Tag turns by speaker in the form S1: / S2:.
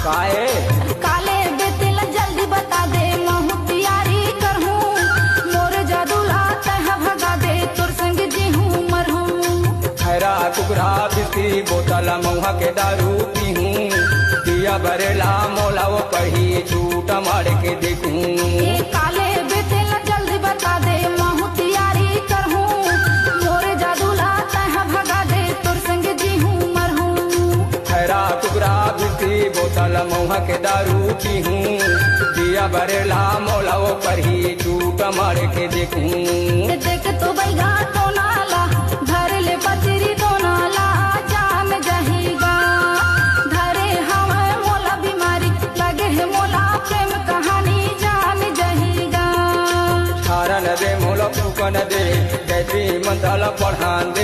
S1: काहे
S2: काले बेतिल जल्दी बता दे महू तैयारी करहूँ मोर जादू लाता है भगा दे तोर संग जी हूँ मरहूँ
S1: खैरा कुकरा बिस्की बोतल महुआ के दारू पीहूँ दिया बरेला मोला वो कही झूठ मार के देखूँ
S2: काले बेतिल जल्दी बता दे महू तैयारी करहूँ मोर जादू लाता है भगा दे तोर संग जी हूँ मरहूँ
S1: खैरा कुकरा बिस्की बोतल महुआ के दारू पीहूँ दिया बरेला मोला वो कही झूठ मार के देखूँ
S2: देख तो बैगा तो नाला धर ले बजरी तो नाला जाम जहीगा धरे हमें मोला बीमारी लगे है मोला प्रेम कहानी जाम जहीगा
S1: छारन दे मोला फूकन दे कैसी मंदल पढ़ान दे